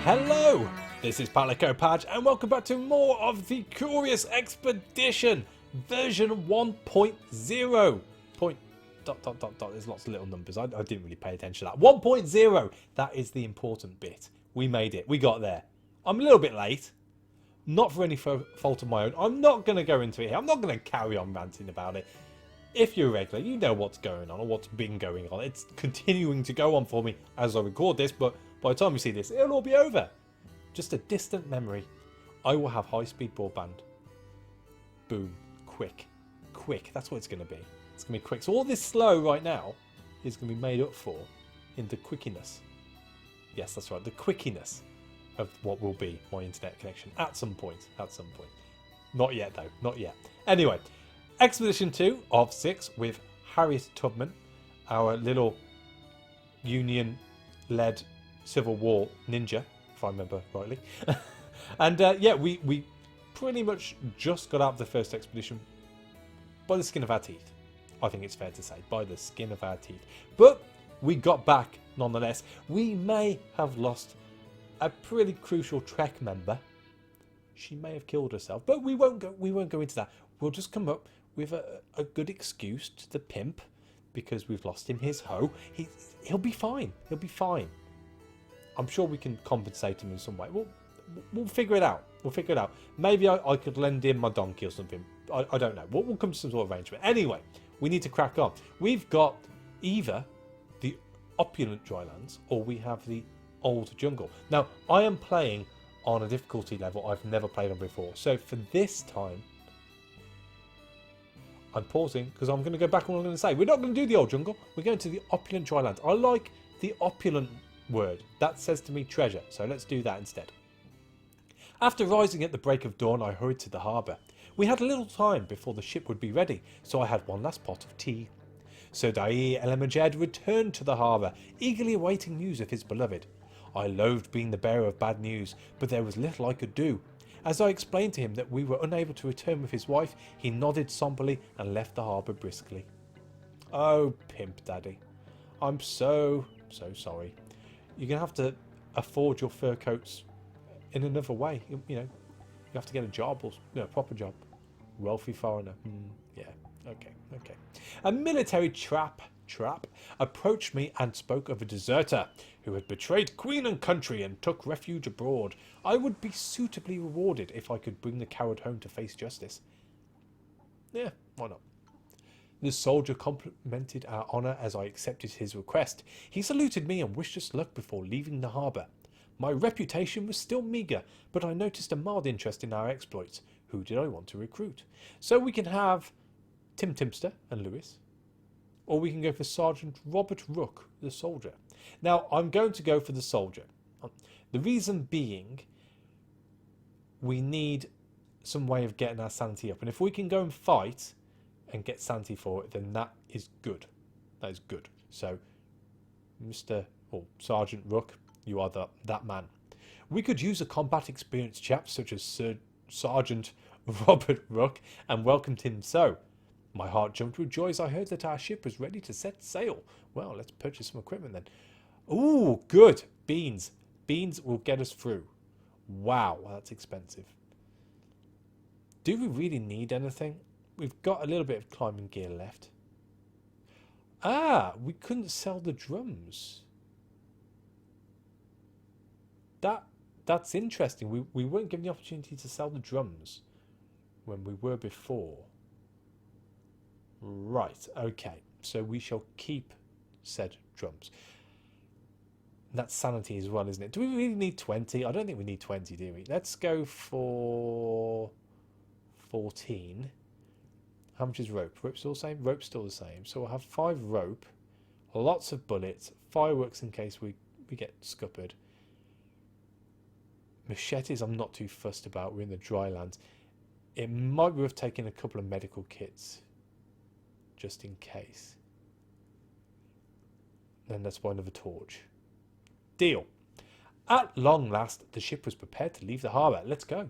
Hello, this is Palico Patch, and welcome back to more of the Curious Expedition version 1.0. Point dot dot dot dot. There's lots of little numbers. I didn't really pay attention to that. 1.0. That is the important bit. We made it. We got there. I'm a little bit late. Not for any fault of my own. I'm not going to go into it here. I'm not going to carry on ranting about it. If you're a regular, you know what's going on or what's been going on. It's continuing to go on for me as I record this, but by the time you see this, it'll all be over. Just a distant memory. I will have high-speed broadband. Boom. Quick. Quick. That's what it's going to be. It's going to be quick. So all this slow right now is going to be made up for in the quickiness. Yes, that's right. The quickiness of what will be my internet connection at some point. At some point. Not yet, though. Not yet. Anyway, Expedition 2 of 6 with Harriet Tubman, our little Union-led Civil War ninja, if I remember rightly. And yeah, we pretty much just got out of the first expedition by the skin of our teeth. I think it's fair to say, by the skin of our teeth. But we got back nonetheless. We may have lost a pretty crucial Trek member. She may have killed herself, but we won't go into that. We'll just come up with a good excuse to the pimp because we've lost him his hoe. He'll be fine. He'll be fine. I'm sure we can compensate him in some way. We'll figure it out. We'll figure it out. Maybe I could lend him my donkey or something. I don't know. We'll come to some sort of arrangement. Anyway, we need to crack on. We've got either the opulent drylands or we have the old jungle. Now, I am playing on a difficulty level I've never played on before. So for this time, I'm pausing because I'm going to go back on what I'm going to say. We're not going to do the old jungle. We're going to the opulent drylands. I like the opulent word. That says to me treasure. So let's do that instead. After rising at the break of dawn, I hurried to the harbour. We had a little time before the ship would be ready, so I had one last pot of tea. Sir Dai El-Majed returned to the harbour, eagerly awaiting news of his beloved. I loathed being the bearer of bad news, but there was little I could do. As I explained to him that we were unable to return with his wife, he nodded somberly and left the harbour briskly. Oh, Pimp Daddy. I'm so sorry. You're going to have to afford your fur coats in another way. You know, you have to get a job or a proper job. Wealthy foreigner. Yeah, okay. A military trap approached me and spoke of a deserter who had betrayed queen and country and took refuge abroad. I would be suitably rewarded if I could bring the coward home to face justice. Yeah, why not? The soldier complimented our honour as I accepted his request. He saluted me and wished us luck before leaving the harbour. My reputation was still meagre, but I noticed a mild interest in our exploits. Who did I want to recruit? So we can have Tim Timster and Lewis, or we can go for Sergeant Robert Rook, the soldier. Now, I'm going to go for the soldier. The reason being, we need some way of getting our sanity up. And if we can go and fight and get sanity for it, then that is good. That is good. So, Sergeant Rook, you are that man. We could use a combat experienced chap such as Sergeant Robert Rook and welcomed him so. My heart jumped with joy as I heard that our ship was ready to set sail. Well, let's purchase some equipment then. Ooh, good. Beans. Beans will get us through. Wow, that's expensive. Do we really need anything? We've got a little bit of climbing gear left. Ah, we couldn't sell the drums. That's interesting. We weren't given the opportunity to sell the drums when we were before. Right, okay. So we shall keep said drums. That's sanity as well, isn't it? Do we really need 20? I don't think we need 20, do we? Let's go for 14. How much is rope? Rope's still the same? Rope's still the same. So we'll have 5 rope, lots of bullets, fireworks in case we get scuppered. Machetes I'm not too fussed about. We're in the dry lands. It might be worth taking a couple of medical kits just in case. Then let's buy another torch. Deal. At long last, the ship was prepared to leave the harbour. Let's go.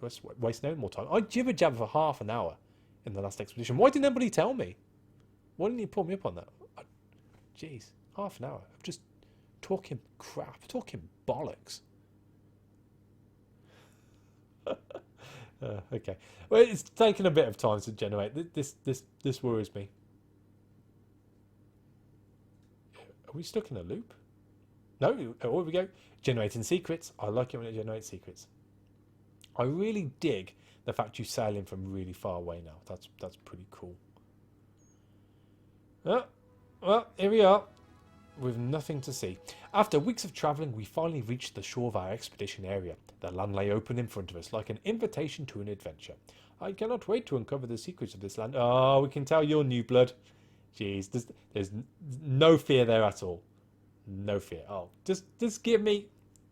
Let's waste no more time. I jibber-jabber for half an hour in the last expedition. Why didn't anybody tell me? Why didn't you pull me up on that? Jeez, half an hour of just talking crap, talking bollocks. Okay. Well, it's taken a bit of time to generate. This worries me. Are we stuck in a loop? No. Oh, here we go. Generating secrets. I like it when it generates secrets. I really dig the fact you sail in from really far away now. That's pretty cool. Well, here we are, with nothing to see. After weeks of travelling, we finally reached the shore of our expedition area. The land lay open in front of us, like an invitation to an adventure. I cannot wait to uncover the secrets of this land. Oh, we can tell you're new blood. Jeez, there's no fear there at all. No fear. Oh, just give me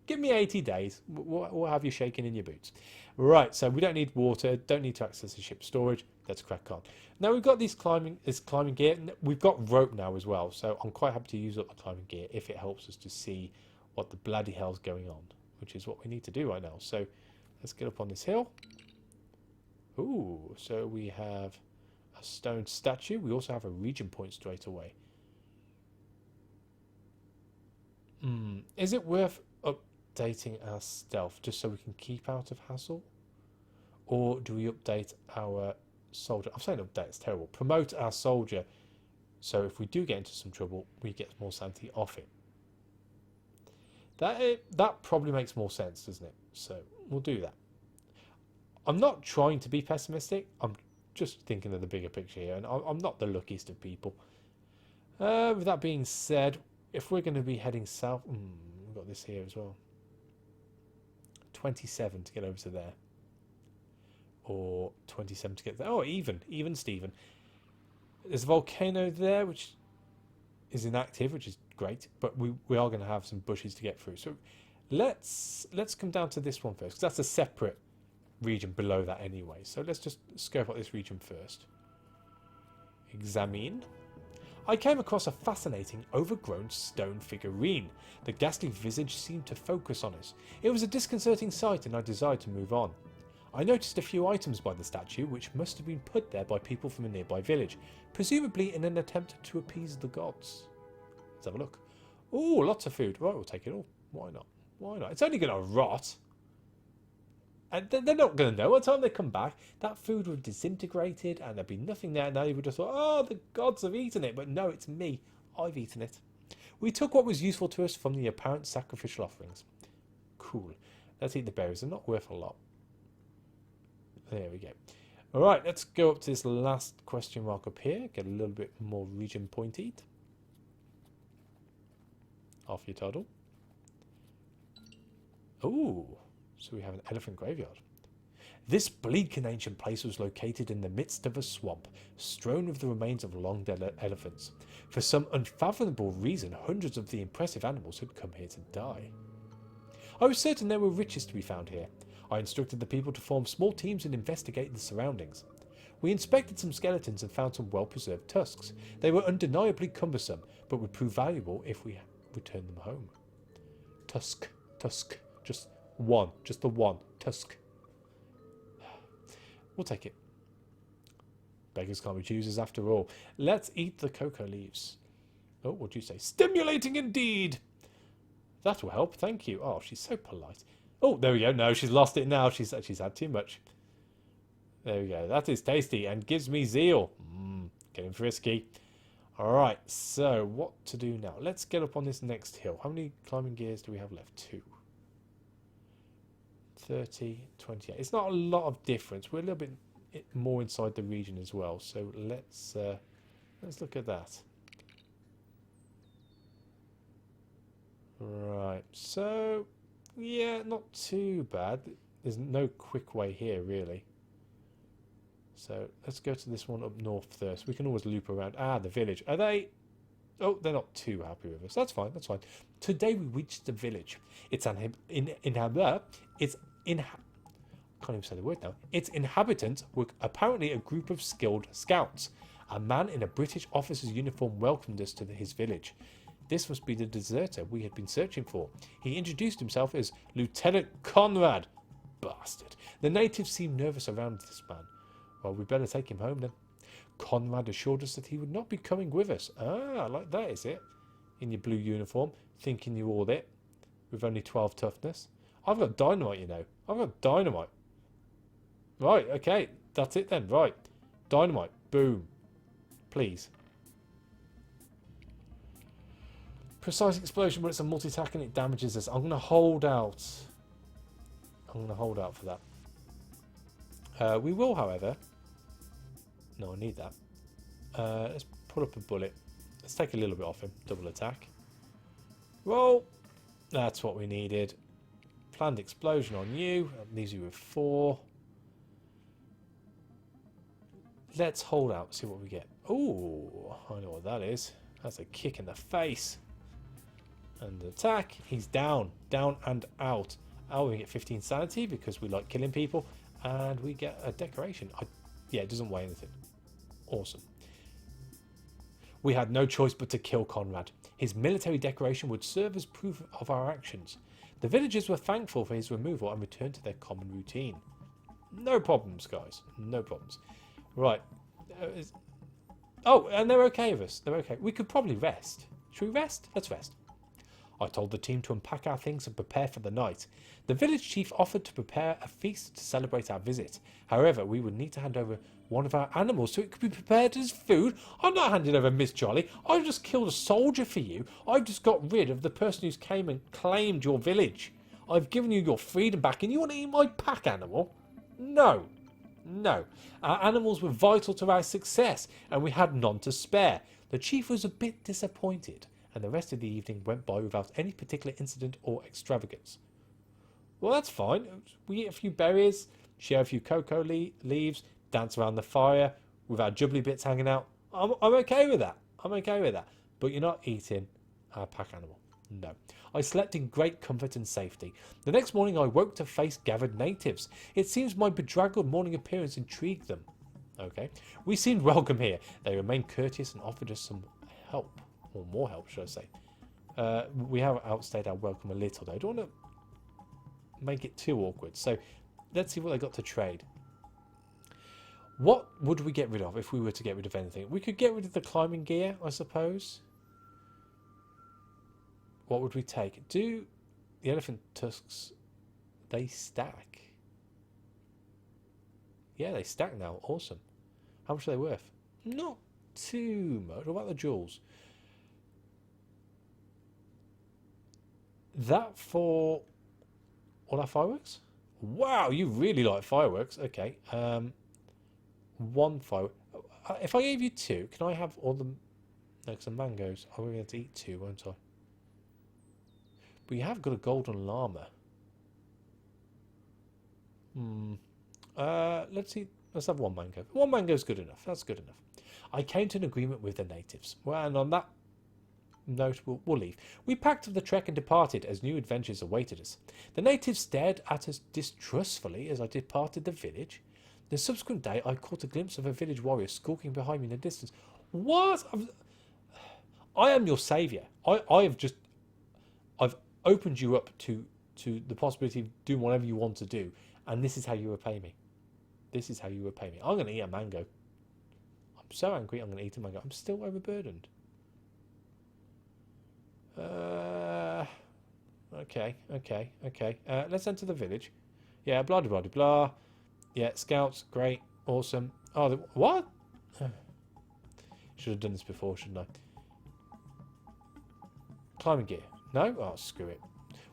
80 days. We'll have you shaking in your boots. Right, so we don't need water, don't need to access the ship's storage. Let's crack on. Now we've got this climbing gear. We've got rope now as well, so I'm quite happy to use up the climbing gear if it helps us to see what the bloody hell's going on, which is what we need to do right now. So let's get up on this hill. Ooh, so we have a stone statue. We also have a region point straight away. Is it worth updating our stealth just so we can keep out of hassle? Or do we update our soldier? I'm saying update, it's terrible. Promote our soldier so if we do get into some trouble, we get more sanity off it. That probably makes more sense, doesn't it? So we'll do that. I'm not trying to be pessimistic. I'm just thinking of the bigger picture here, and I'm not the luckiest of people. With that being said, if we're going to be heading south, we've got this here as well. 27 to get over to there. Or 27 to get there. Oh, even Stephen. There's a volcano there, which is inactive, which is great, but we are going to have some bushes to get through. So let's come down to this one first, because that's a separate region below that anyway. So let's just scope out this region first. Examine. I came across a fascinating, overgrown stone figurine. The ghastly visage seemed to focus on us. It was a disconcerting sight, and I desired to move on. I noticed a few items by the statue, which must have been put there by people from a nearby village, presumably in an attempt to appease the gods. Let's have a look. Oh, lots of food. Right, we'll take it all. Why not? Why not? It's only going to rot. And they're not going to know. By the time they come back, that food would have disintegrated and there'd be nothing there. Now you would have thought, oh, the gods have eaten it. But no, it's me. I've eaten it. We took what was useful to us from the apparent sacrificial offerings. Cool. Let's eat the berries. They're not worth a lot. There we go. All right, let's go up to this last question mark up here. Get a little bit more region pointed. Off your toddle. Ooh. So we have an elephant graveyard. This bleak and ancient place was located in the midst of a swamp, strewn with the remains of long-dead elephants. For some unfathomable reason, hundreds of the impressive animals had come here to die. I was certain there were riches to be found here. I instructed the people to form small teams and investigate the surroundings. We inspected some skeletons and found some well-preserved tusks. They were undeniably cumbersome, but would prove valuable if we returned them home. Tusk. Just the one. Tusk. We'll take it. Beggars can't be choosers after all. Let's eat the cocoa leaves. Oh, what do you say? Stimulating indeed! That will help, thank you. Oh, she's so polite. Oh, there we go. No, she's lost it now. She's had too much. There we go. That is tasty and gives me zeal. Getting frisky. Alright, so what to do now? Let's get up on this next hill. How many climbing gears do we have left? 2. 30, 28. It's not a lot of difference. We're a little bit more inside the region as well. So let's look at that. Right. So yeah, not too bad. There's no quick way here really. So let's go to this one up north first. We can always loop around. Ah, the village. Are they? Oh, they're not too happy with us. That's fine. That's fine. Today we reached the village. Can't even say the word now. Its inhabitants were apparently a group of skilled scouts. A man in a British officer's uniform welcomed us to his village. This must be the deserter we had been searching for. He introduced himself as Lieutenant Conrad. Bastard. The natives seemed nervous around this man. Well, we'd better take him home then. Conrad assured us that he would not be coming with us. Ah, like that is it. In your blue uniform, thinking you all it. With only 12 toughness. I've got dynamite, you know. I've got dynamite. Right, okay. That's it then. Right. Dynamite. Boom. Please. Precise explosion, but it's a multi-attack and it damages us. I'm going to hold out. I'm going to hold out for that. We will, however... No, I need that. Let's pull up a bullet. Let's take a little bit off him. Double attack. Roll. That's what we needed. Planned explosion on you. That leaves you with 4. Let's hold out. See what we get. Ooh, I know what that is. That's a kick in the face. And attack. He's down. Down and out. Oh, we get 15 sanity because we like killing people. And we get a decoration. Yeah, it doesn't weigh anything. Awesome. We had no choice but to kill Conrad. His military decoration would serve as proof of our actions. The villagers were thankful for his removal and returned to their common routine. No problems, guys. No problems. Right. Oh, and they're okay with us. They're okay. We could probably rest. Should we rest? Let's rest. I told the team to unpack our things and prepare for the night. The village chief offered to prepare a feast to celebrate our visit. However, we would need to hand over one of our animals so it could be prepared as food. I'm not handing over Miss Jolly. I've just killed a soldier for you. I've just got rid of the person who came and claimed your village. I've given you your freedom back and you want to eat my pack animal? No. No. Our animals were vital to our success and we had none to spare. The chief was a bit disappointed, and the rest of the evening went by without any particular incident or extravagance. Well, that's fine. We eat a few berries, share a few cocoa leaves, dance around the fire with our jubbly bits hanging out. I'm okay with that. I'm okay with that. But you're not eating our pack animal. No. I slept in great comfort and safety. The next morning I woke to face gathered natives. It seems my bedraggled morning appearance intrigued them. Okay. We seemed welcome here. They remained courteous and offered us some help. Or more help, should I say. We have outstayed our welcome a little, though. I don't want to make it too awkward. So, let's see what they got to trade. What would we get rid of if we were to get rid of anything? We could get rid of the climbing gear, I suppose. What would we take? Do the elephant tusks, they stack? Yeah, they stack now. Awesome. How much are they worth? Not too much. What about the jewels? That for all our fireworks? Wow, you really like fireworks. Okay. One firework. If I gave you 2, can I have all the... No, because the mangoes, I'm going to eat 2, won't I? But you have got a golden llama. Let's see. Let's have 1 mango. 1 mango is good enough. That's good enough. I came to an agreement with the natives. Well, and on that note, we'll leave. We packed up the trek and departed as new adventures awaited us. The natives stared at us distrustfully as I departed the village. The subsequent day, I caught a glimpse of a village warrior skulking behind me in the distance. What? I am your saviour. I've opened you up to the possibility of doing whatever you want to do, and this is how you repay me. This is how you repay me. I'm going to eat a mango. I'm so angry. I'm going to eat a mango. I'm still overburdened. Okay. Let's enter the village. Yeah, blah, blah, blah, blah. Yeah, scouts, great, awesome. Oh, what? Should have done this before, shouldn't I? Climbing gear. No? Oh, screw it.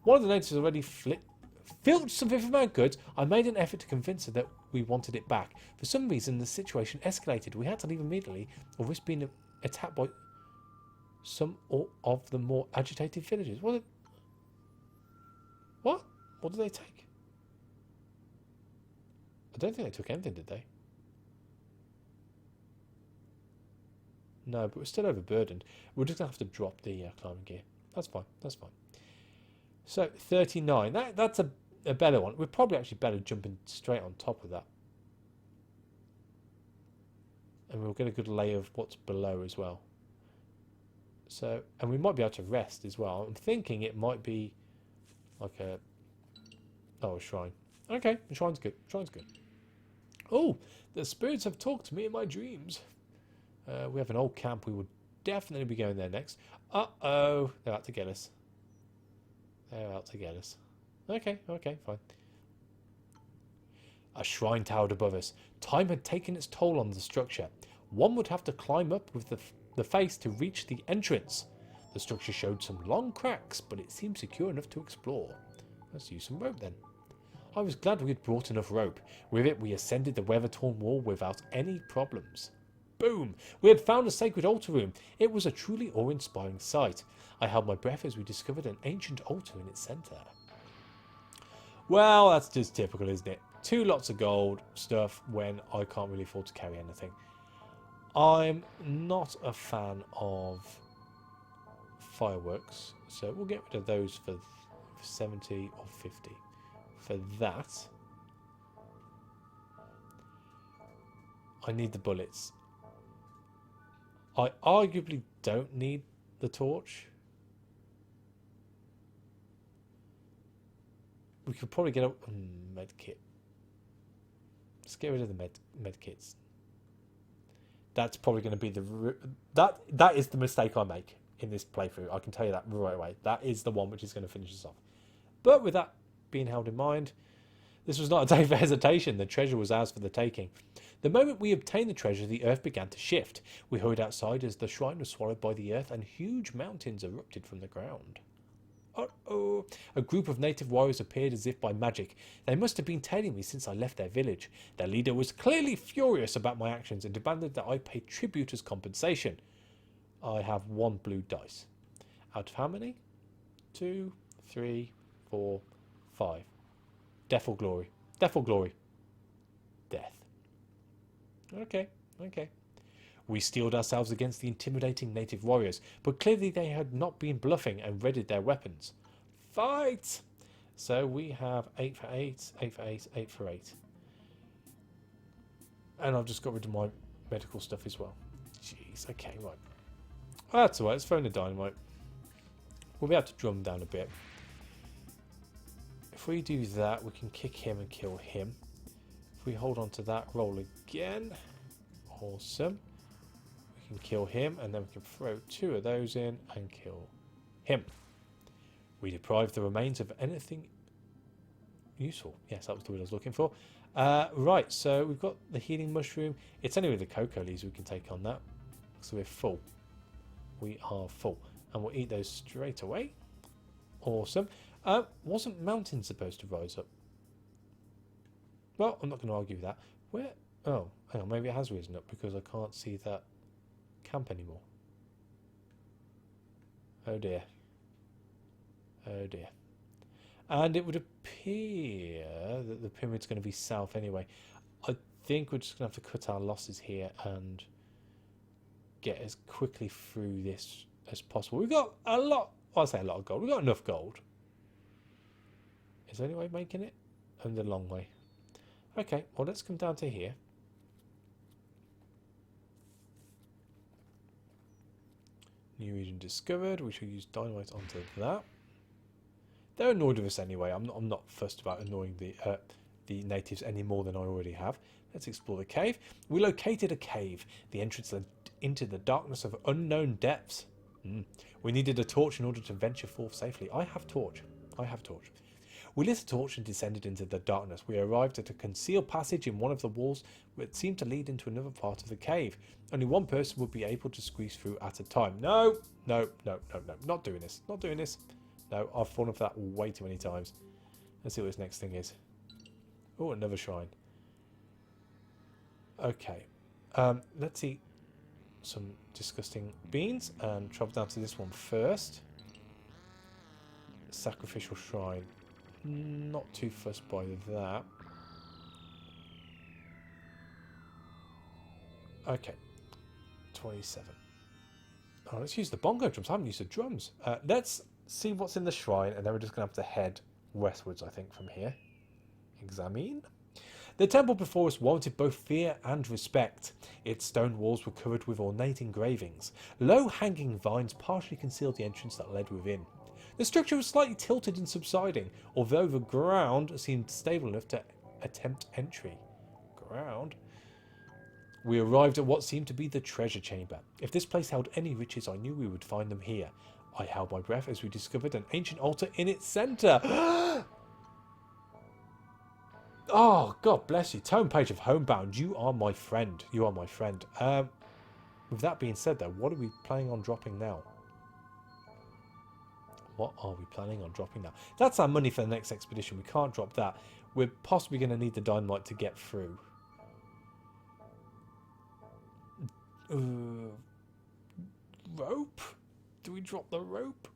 One of the natives already filched something from our goods. I made an effort to convince her that we wanted it back. For some reason, the situation escalated. We had to leave immediately or risk being attacked by some of the more agitated villagers. What? What did they take? I don't think they took anything, did they? No, but we're still overburdened. We're just going to have to drop the climbing gear. That's fine. That's fine. So, 39. That's a better one. We're probably actually better jumping straight on top of that. And we'll get a good lay of what's below as well. So, and we might be able to rest as well. I'm thinking it might be like a shrine. Okay, the shrine's good. Shrine's good. Oh, the spirits have talked to me in my dreams. We have an old camp. We will definitely be going there next. Uh-oh. They're out to get us. They're out to get us. Okay, fine. A shrine towered above us. Time had taken its toll on the structure. One would have to climb up with the face to reach the entrance. The structure showed some long cracks, but it seemed secure enough to explore. Let's use some rope then. I was glad we had brought enough rope. With it, we ascended the weather-torn wall without any problems. Boom! We had found a sacred altar room. It was a truly awe-inspiring sight. I held my breath as we discovered an ancient altar in its centre. Well, that's just typical, isn't it? 2 lots of gold stuff when I can't really afford to carry anything. I'm not a fan of fireworks, so we'll get rid of those for 70 or 50. For that, I need the bullets. I arguably don't need the torch. We could probably get a med kit. Let's get rid of the med kits. That's probably going to be that is the mistake I make in this playthrough. I can tell you that right away. That is the one which is going to finish us off. But with that being held in mind, this was not a day for hesitation. The treasure was ours for the taking. The moment we obtained the treasure, the earth began to shift. We hurried outside as the shrine was swallowed by the earth and huge mountains erupted from the ground. Uh-oh. A group of native warriors appeared as if by magic. They must have been tailing me since I left their village. Their leader was clearly furious about my actions and demanded that I pay tribute as compensation. I have 1 blue dice. Out of how many? 2, 3, 4, 5. Death or glory? Death or glory? Death. Okay. We steeled ourselves against the intimidating native warriors, but clearly they had not been bluffing and readied their weapons. Fight! So we have 8 for 8, 8 for 8, 8 for 8. And I've just got rid of my medical stuff as well. Jeez, okay, right. Oh, that's alright, let's throw in the dynamite. We'll be able to drum down a bit. If we do that, we can kick him and kill him. If we hold on to that, roll again. Awesome. We can kill him, and then we can throw 2 of those in and kill him. We deprived the remains of anything useful. Yes, that was the word I was looking for. Right, so we've got the healing mushroom. It's only with the cocoa leaves we can take on that. So we're full. We are full. And we'll eat those straight away. Awesome. Wasn't mountain supposed to rise up? Well, I'm not going to argue with that. Where? Oh, hang on, maybe it has risen up because I can't see that camp anymore. Oh dear. Oh dear. And it would appear that the pyramid's going to be south anyway. I think we're just going to have to cut our losses here and get as quickly through this as possible. We've got a lot, well, I say a lot of gold. We've got enough gold. Is there any way of making it? And the long way. Okay, well, let's come down to here. New region discovered. We shall use dynamite onto that. They're annoyed with us anyway. I'm not fussed about annoying the natives any more than I already have. Let's explore the cave. We located a cave. The entrance led into the darkness of unknown depths. We needed a torch in order to venture forth safely. I have torch. We lit a torch and descended into the darkness. We arrived at a concealed passage in one of the walls that seemed to lead into another part of the cave. Only one person would be able to squeeze through at a time. No. Not doing this. No, I've fallen for that way too many times. Let's see what this next thing is. Oh, another shrine. Okay. Let's eat some disgusting beans and travel down to this one first. Sacrificial shrine. Not too fussed by that. Okay. 27. Oh, let's use the bongo drums. I haven't used the drums. Let's see what's in the shrine, and then we're just going to have to head westwards, I think, from here. Examine. The temple before us warranted both fear and respect. Its stone walls were covered with ornate engravings. Low-hanging vines partially concealed the entrance that led within. The structure was slightly tilted and subsiding, although the ground seemed stable enough to attempt entry. Ground? We arrived at what seemed to be the treasure chamber. If this place held any riches, I knew we would find them here. I held my breath as we discovered an ancient altar in its centre. Oh, God bless you. Tone page of Homebound. You are my friend. You are my friend. With that being said, though, what are we planning on dropping now? What are we planning on dropping now? That's our money for the next expedition. We can't drop that. We're possibly going to need the dynamite to get through. Rope? Do we drop the rope?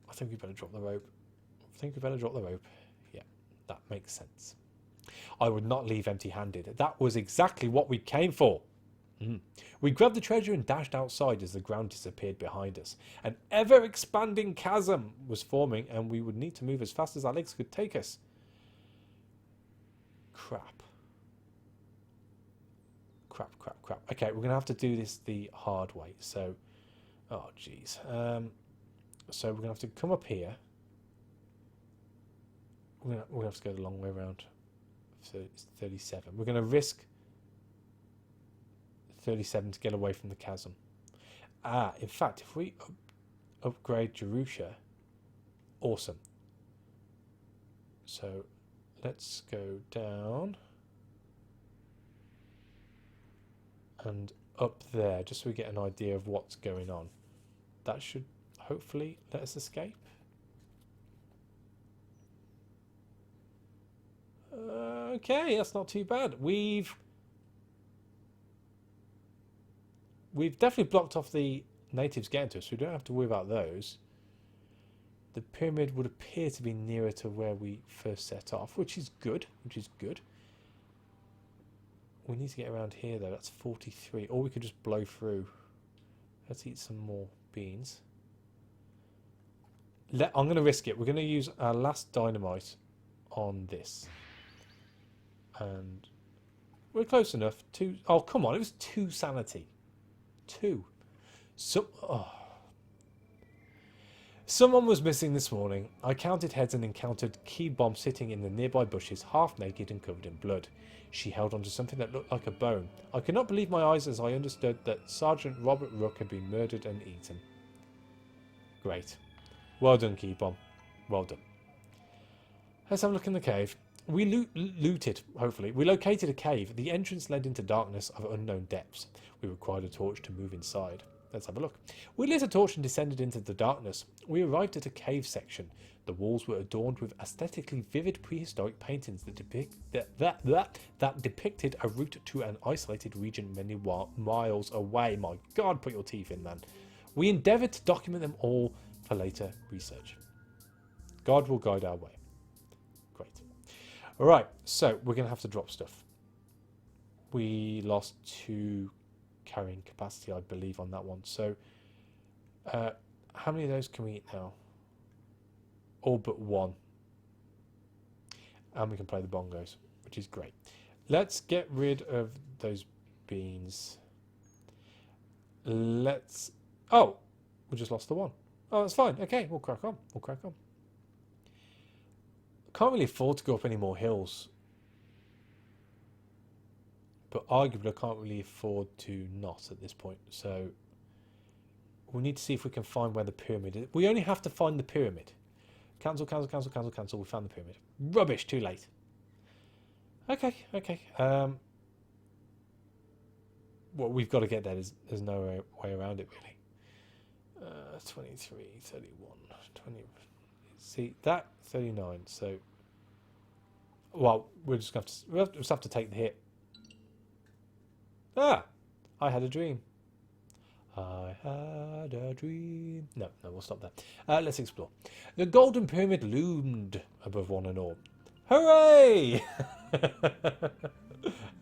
I think we better drop the rope. Yeah, that makes sense. I would not leave empty-handed. That was exactly what we came for. We grabbed the treasure and dashed outside as the ground disappeared behind us. An ever-expanding chasm was forming, and we would need to move as fast as our legs could take us. Crap. Okay, we're going to have to do this the hard way. So, oh, jeez. So we're going to have to come up here. We're going to have to go the long way around. So it's 37. We're going to risk 37 to get away from the chasm. In fact, if we upgrade Jerusha, awesome. So let's go down and up there, just so we get an idea of what's going on. That should hopefully let us escape. Okay, that's not too bad. We've definitely blocked off the natives getting to us, so we don't have to worry about those. The pyramid would appear to be nearer to where we first set off, which is good. We need to get around here, though. That's 43. Or we could just blow through. Let's eat some more beans. I'm going to risk it. We're going to use our last dynamite on this. And we're close enough to... Oh, come on. It was 2 sanity. 2. Someone was missing this morning. I counted heads and encountered Key Bomb sitting in the nearby bushes, half naked and covered in blood. She held onto something that looked like a bone. I could not believe my eyes as I understood that Sergeant Robert Rook had been murdered and eaten. Great. Well done, Key Bomb. Well done. Let's have a look in the cave. We looted, hopefully. We located a cave. The entrance led into darkness of unknown depths. We required a torch to move inside. Let's have a look. We lit a torch and descended into the darkness. We arrived at a cave section. The walls were adorned with aesthetically vivid prehistoric paintings that depicted a route to an isolated region many miles away. My God, put your teeth in, man. We endeavoured to document them all for later research. God will guide our way. Great. All right, so we're going to have to drop stuff. We lost 2 carrying capacity, I believe, on that one. So how many of those can we eat now? All but 1. And we can play the bongos, which is great. Let's get rid of those beans. Oh, we just lost the 1. Oh, that's fine. Okay, we'll crack on. Can't really afford to go up any more hills. But arguably, I can't really afford to not at this point. So we need to see if we can find where the pyramid is. We only have to find the pyramid. Cancel. We found the pyramid. Rubbish, too late. Okay. Well, we've got to get there. There's no way around it, really. 23, 31, 20. See, that 39. So, well, we'll just have to take the hit. I had a dream. I had a dream. No, we'll stop there. Let's explore. The Golden Pyramid loomed above one and all. Hooray!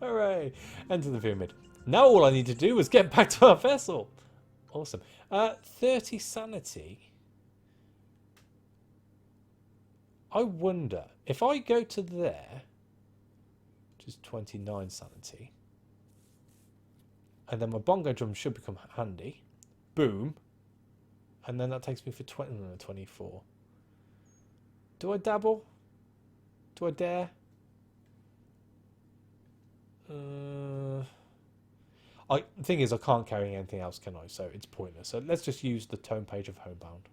Hooray! Enter the pyramid. Now all I need to do is get back to our vessel. Awesome. 30 sanity. I wonder, if I go to there, which is 29 sanity, and then my bongo drum should become handy. Boom. And then that takes me for 24. Do I dabble? Do I dare? The thing is, I can't carry anything else, can I? So it's pointless. So let's just use the tone page of Homebound.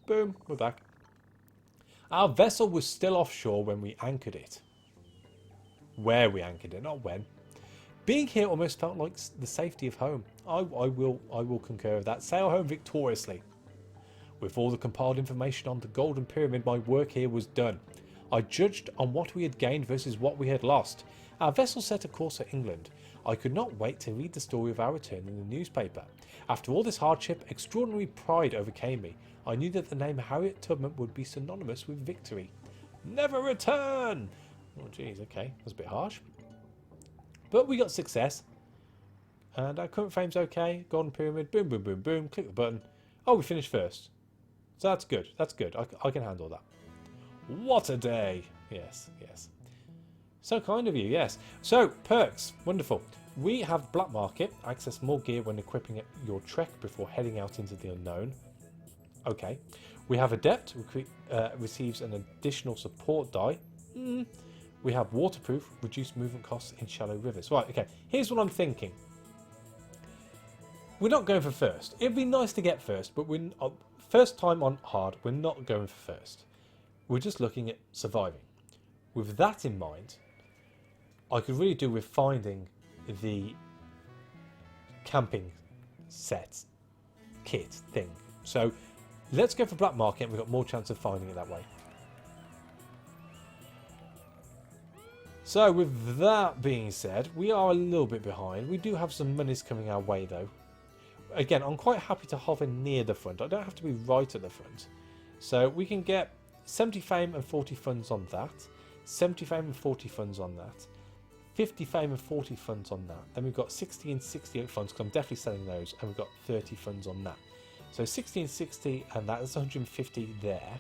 Boom. We're back. Our vessel was still offshore when we anchored it. where we anchored it, not when. Being here almost felt like the safety of home. I will concur with that. Sail home victoriously. With all the compiled information on the Golden Pyramid, my work here was done. I judged on what we had gained versus what we had lost. Our vessel set a course for England. I could not wait to read the story of our return in the newspaper. After all this hardship, extraordinary pride overcame me. I knew that the name Harriet Tubman would be synonymous with victory. Never return! Oh jeez, okay, that's a bit harsh. But we got success. And our current frame's okay. Golden Pyramid, boom, boom, boom, boom. Click the button. Oh, we finished first. So that's good. That's good. I can handle that. What a day. Yes, yes. So kind of you, yes. So, perks. Wonderful. We have Black Market. Access more gear when equipping your trek before heading out into the unknown. Okay. We have Adept. Receives an additional support die. We have Waterproof. Reduced movement costs in shallow rivers. Right, okay. Here's what I'm thinking. We're not going for first. It'd be nice to get first, but we're first time on hard, we're not going for first. We're just looking at surviving. With that in mind, I could really do with finding the camping set kit thing. So let's go for Black Market. We've got more chance of finding it that way. So with that being said, we are a little bit behind. We do have some monies coming our way though. Again, I'm quite happy to hover near the front. I don't have to be right at the front. So we can get 70 fame and 40 funds on that. 70 fame and 40 funds on that. 50 fame and 40 funds on that. Then we've got 60 and 68 funds, because I'm definitely selling those. And we've got 30 funds on that. So 60 and 60 and that's 150 there.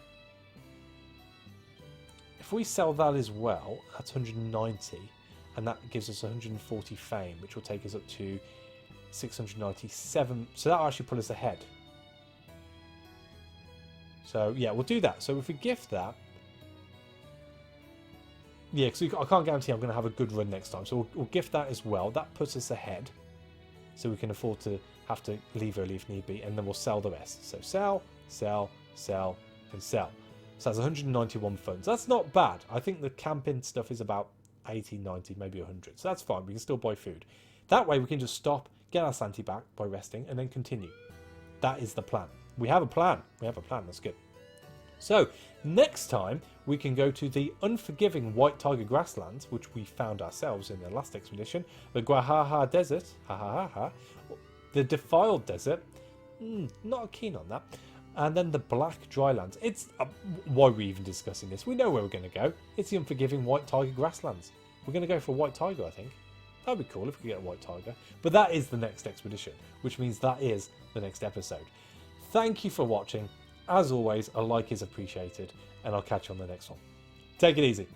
If we sell that as well, that's 190. And that gives us 140 fame, which will take us up to 697. So that'll actually pull us ahead. So yeah, we'll do that. So if we gift that, yeah, because I can't guarantee I'm going to have a good run next time. So we'll gift that as well. That puts us ahead, so we can afford to have to leave early if need be, and then we'll sell the rest. So sell, sell, sell, and sell. So that's 191 funds. That's not bad. I think the camping stuff is about 80, 90, maybe 100. So that's fine. We can still buy food. That way we can just stop, get our sanity back by resting, and then continue. That is the plan. We have a plan. We have a plan. That's good. So next time we can go to the unforgiving White Tiger grasslands, which we found ourselves in the last expedition. The Guajaja Desert. The Defiled Desert. Not keen on that. And then the Black Drylands. It's why are we even discussing this? We know where we're going to go. It's the unforgiving White Tiger grasslands. We're going to go for White Tiger, I think. That'd be cool if we could get a White Tiger. But that is the next expedition, which means that is the next episode. Thank you for watching. As always, a like is appreciated, and I'll catch you on the next one. Take it easy.